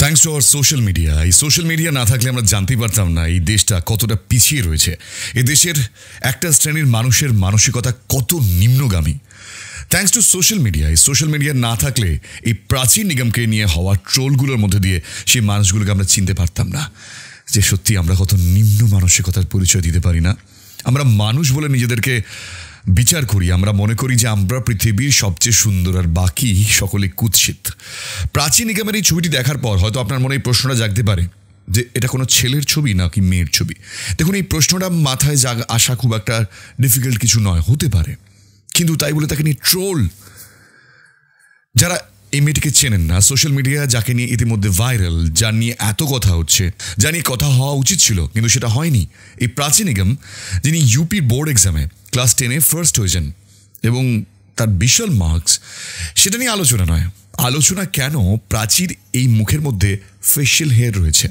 Thanks to our social media. এই social media না থাকলে আমরা জানতেই পারতাম না এই দেশটা কতটা পিছিয়ে রয়েছে। এই দেশের একটা শ্রেণীর মানুষের মানসিকতা কত নিম্নগামী। Thanks to social media. এই সোশ্যাল মিডিয়া না থাকলে এই প্রাচীন নিগমকে নিয়ে হওয়া ট্রোলগুলোর মধ্যে দিয়ে সেই মানুষগুলোকে আমরা চিনতে পারতাম না যে সত্যি আমরা কত নিম্ন মানসিকতার পরিচয় দিতে পারি না। আমরা মানুষ বলে নিজেদেরকে বিচার করি, আমরা মনে করি যে আমরা পৃথিবীর সবচেয়ে সুন্দর আর বাকি সকলে কুৎসিত। প্রাচীন নিগমের এই ছবিটি দেখার পর হয়তো আপনার মনে এই প্রশ্নটা জাগতে পারে যে এটা কোনো ছেলের ছবি নাকি মেয়ের ছবি। দেখুন, এই প্রশ্নটা মাথায় আসা খুব একটা ডিফিকাল্ট কিছু নয়, হতে পারে, কিন্তু তাই বলে তাকে নিয়ে ট্রোল। যারা এই মেয়েটিকে চেনেন না, সোশ্যাল মিডিয়া যাকে নিয়ে ইতিমধ্যে ভাইরাল, যা নিয়ে এত কথা হচ্ছে, যা নিয়ে কথা হওয়া উচিত ছিল কিন্তু সেটা হয়নি, এই প্রাচীন নিগম যিনি ইউপি বোর্ড এক্সামে ক্লাস 10-এ ফার্স্ট হয়েছেন এবং তার বিশাল মার্কস, সেটা নিয়ে আলোচনা নয়। আলোচনা কেন প্রাচীর এই মুখের মধ্যে ফেশিয়াল হেয়ার রয়েছে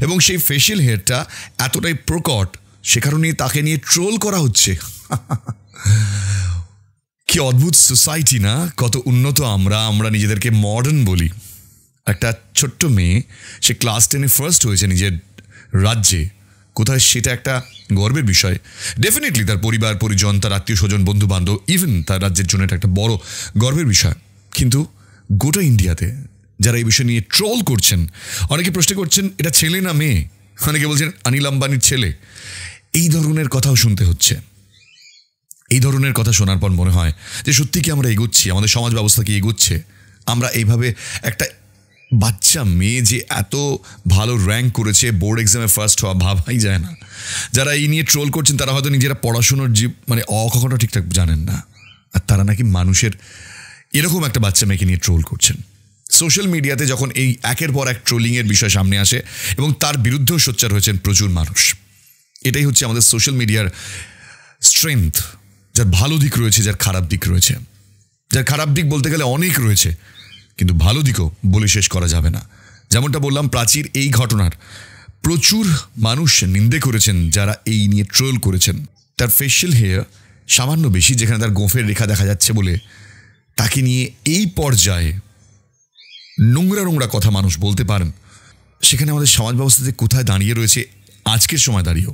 এবং সেই ফেশিয়াল হেয়ারটা এতটাই প্রকট, সে কারণে তাকে নিয়ে ট্রোল করা হচ্ছে। কি অদ্ভুত সোসাইটি না, কত উন্নত আমরা নিজেদেরকে মডার্ন বলি। একটা ছোট্ট মেয়ে, সে ক্লাস 10-এ ফার্স্ট হয়েছে নিজের রাজ্যে, কোথায় সেটা একটা গর্বের বিষয়। ডেফিনেটলি তার পরিবার পরিজন, তার আত্মীয় স্বজন, বন্ধু বান্ধব, ইভেন তার রাজ্যের জন্য এটা একটা বড় গর্বের বিষয়। কিন্তু গোটা ইন্ডিয়াতে যারা এই বিষয় নিয়ে ট্রোল করছেন, অনেকে প্রশ্ন করছেন এটা ছেলে না মেয়ে, অনেকে বলছেন অনিল আম্বানির ছেলে। এই ধরনের কথাও শুনতে হচ্ছে। এই ধরনের কথা শোনার পর মনে হয় যে সত্যি কি আমরা এগোচ্ছি, আমাদের সমাজ ব্যবস্থা কি এগোচ্ছে? আমরা এইভাবে একটা বাচ্চা মেয়ে যে এত ভালো র্যাঙ্ক করেছে, বোর্ড এক্সামে ফার্স্ট হওয়া, ভাবাই যায় না। যারা এই নিয়ে ট্রোল করছেন তারা হয়তো নিজেরা পড়াশুনোর কখনো ঠিকঠাক জানেন না, আর তারা নাকি মানুষের এরকম একটা বাচ্চা মেয়েকে নিয়ে ট্রোল করছেন। সোশ্যাল মিডিয়াতে যখন এই একের পর এক ট্রোলিংয়ের বিষয় সামনে আসে এবং তার বিরুদ্ধেও সোচ্চার হয়েছেন প্রচুর মানুষ, এটাই হচ্ছে আমাদের সোশ্যাল মিডিয়ার স্ট্রেংথ। যার ভালো দিক রয়েছে, যার খারাপ দিক রয়েছে। যার খারাপ দিক বলতে গেলে অনেক রয়েছে, কিন্তু ভালো দিকও বলে শেষ করা যাবে না। যেমনটা বললাম, প্রাচীর এই ঘটনার প্রচুর মানুষ নিন্দে করেছেন যারা এই নিয়ে ট্রোল করেছেন। তার ফেশিয়াল হেয়ার সামান্য বেশি, যেখানে তার গোঁফের রেখা দেখা যাচ্ছে বলে তাকে নিয়ে এই পর্যায়ে নোংরা কথা মানুষ বলতে পারেন, সেখানে আমাদের সমাজ ব্যবস্থাতে কোথায় দাঁড়িয়ে রয়েছে আজকের সময় দাঁড়িয়েও।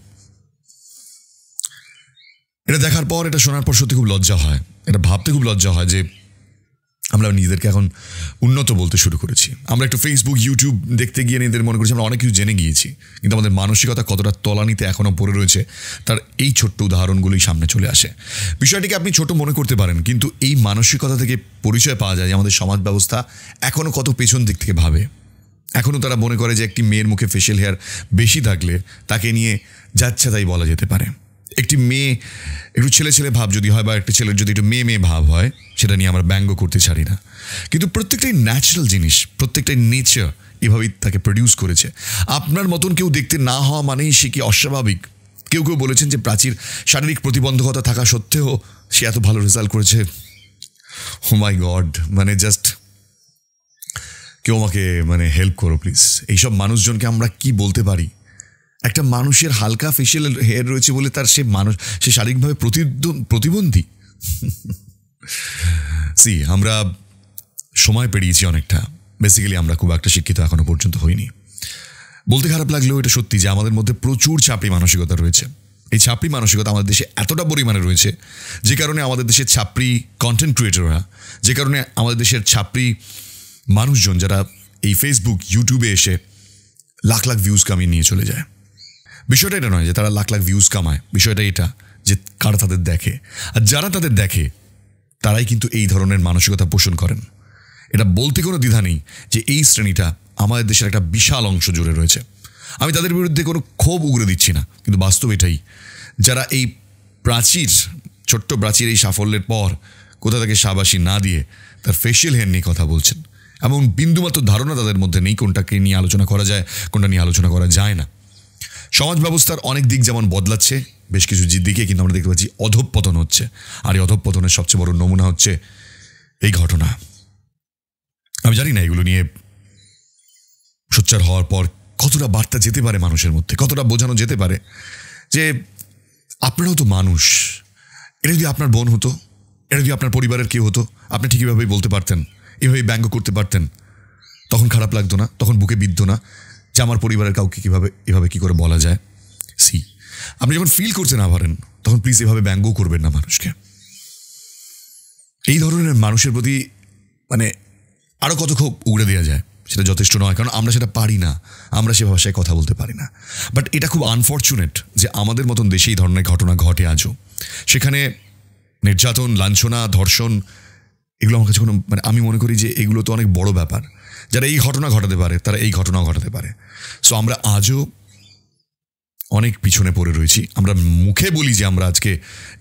এটা দেখার পর, এটা শোনার পর সত্যি খুব লজ্জা হয়, এটা ভাবতে খুব লজ্জা হয় যে আমরা নিজেদেরকে এখন উন্নত বলতে শুরু করেছি। আমরা একটু ফেসবুক, ইউটিউব দেখতে গিয়ে নিজেদের মনে করছি আমরা অনেক কিছু জেনে গিয়েছি, কিন্তু আমাদের মানসিকতা কতটা তলানিতে এখনও পড়ে রয়েছে তার এই ছোট্ট উদাহরণগুলোই সামনে চলে আসে। বিষয়টিকে আপনি ছোট মনে করতে পারেন, কিন্তু এই মানসিকতা থেকে পরিচয় পাওয়া যায় যে আমাদের সমাজ ব্যবস্থা এখনও কত পেছন দিক থেকে ভাবে। এখনও তারা মনে করে যে একটি মেয়ের মুখে ফেশিয়াল হেয়ার বেশি থাকলে তাকে নিয়ে যাচ্ছে তাই বলা যেতে পারে। একটি মেয়ে একটু ছেলে ভাব যদি হয়, বা একটি ছেলের যদি একটু মেয়ে ভাব হয়, সেটা নিয়ে আমরা ব্যঙ্গ করতে ছাড়ি না। কিন্তু প্রত্যেকটাই ন্যাচারাল জিনিস, প্রত্যেকটাই নেচার এভাবেই তাকে প্রডিউস করেছে। আপনার মতন কেউ দেখতে না হওয়া মানেই সে কি অস্বাভাবিক? কেউ বলেছেন যে প্রাচীর শারীরিক প্রতিবন্ধকতা থাকা সত্ত্বেও সে এত ভালো রেজাল্ট করেছে। ও মাই গড, জাস্ট কেউ আমাকে হেল্প করো প্লিজ। এইসব মানুষজনকে আমরা কি বলতে পারি? একটা মানুষের হালকা ফেশিয়াল হেয়ার রয়েছে বলে তার সে শারীরিকভাবে প্রতিবন্ধী? আমরা সময় পেরিয়েছি অনেকটা। বেসিক্যালি আমরা খুব একটা শিক্ষিত এখনো পর্যন্ত হইনি। বলতে খারাপ লাগলেও এটা সত্যি যে আমাদের মধ্যে প্রচুর ছাপড়ি মানসিকতা রয়েছে। এই ছাপড়ি মানসিকতা আমাদের দেশে এতটা পরিমাণে রয়েছে, যে কারণে আমাদের দেশের ছাপড়ি কন্টেন্ট ক্রিয়েটররা, যে কারণে আমাদের দেশের ছাপড়ি মানুষজন যারা এই ফেসবুক, ইউটিউবে এসে লাখ ভিউজ কামিয়ে নিয়ে চলে যায়। বিষয়টা এটা নয় যে তারা লাখ ভিউজ কামায়, বিষয়টা এটা যে কারা তাদের দেখে, আর যারা তাদের দেখে তারাই কিন্তু এই ধরনের মানসিকতা পোষণ করেন। এটা বলতে কোনো দ্বিধা নেই যে এই শ্রেণীটা আমাদের দেশের একটা বিশাল অংশ জুড়ে রয়েছে। আমি তাদের বিরুদ্ধে কোনো ক্ষোভ উগরে দিচ্ছি না, কিন্তু বাস্তব এটাই। যারা এই ছোট্ট প্রাচীর এই সাফল্যের পর কোথা থেকে শাবাশি না দিয়ে তার ফেশিয়াল হেয়ার নিয়ে কথা বলছেন, এমন বিন্দুমাত্র ধারণা তাদের মধ্যে নেই কোনটাকে নিয়ে আলোচনা করা যায়, কোনটা নিয়ে আলোচনা করা যায় না। সমাজ ব্যবস্থার অনেক দিক যেমন বদলাচ্ছে, বেশ কিছু দিকে কিন্তু আমরা দেখতে পাচ্ছি অধঃপতন হচ্ছে। আর এই অধঃপতনের সবচেয়ে বড় নমুনা হচ্ছে এই ঘটনা। আমি জানি না এগুলো নিয়ে সোচ্চার হওয়ার পর কতটা বার্তা যেতে পারে মানুষের মধ্যে, কতটা বোঝানো যেতে পারে যে আপনারাও তো মানুষ। এটা যদি আপনার বোন হতো, এটা যদি আপনার পরিবারের কেউ হতো, আপনি ঠিক এভাবেই বলতে পারতেন, এভাবেই ব্যঙ্গ করতে পারতেন। তখন খারাপ লাগতো না, তখন বুকে বিদ্ধ না যে আমার পরিবারের কাউকে এভাবে কি করে বলা যায়। সি, আপনি যখন ফিল করতে না পারেন তখন প্লিজ এভাবে ব্যঙ্গ করবেন না মানুষকে। এই ধরনের মানুষের প্রতি মানে আরও কত ক্ষোভ উগড়ে দেওয়া যায় সেটা যথেষ্ট নয়, কারণ আমরা সেটা পারি না, আমরা সে ভাষায় কথা বলতে পারি না। বাট এটা খুব আনফর্চুনেট যে আমাদের মতন দেশে এই ধরনের ঘটনা ঘটে আজও। সেখানে নির্যাতন, লাঞ্ছনা, ধর্ষণ, এগুলো আমার কাছে কোনো মানে আমি মনে করি যে এগুলো তো অনেক বড় ব্যাপার। যারা এই ঘটনা ঘটাতে পারে তারা এই ঘটনাও ঘটাতে পারে। সো আমরা আজও অনেক পিছনে পড়ে রয়েছি। আমরা মুখে বলি যে আমরা আজকে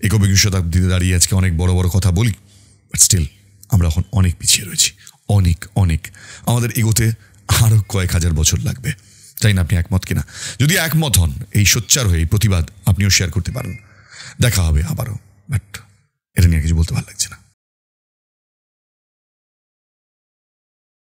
একবিংশ শতাব্দীতে দাঁড়িয়ে আজকে অনেক বড় বড় কথা বলি, বাট স্টিল আমরা এখন অনেক পিছিয়ে রয়েছি, অনেক অনেক। আমাদের এগোতে আরও কয়েক হাজার বছর লাগবে। জানি না আপনি একমত কিনা। যদি একমত হন, এই সোচ্চার হয়ে এই প্রতিবাদ আপনিও শেয়ার করতে পারেন। দেখা হবে আবারও, বাট এটা নিয়ে কিছু বলতে ভালো লাগছে না।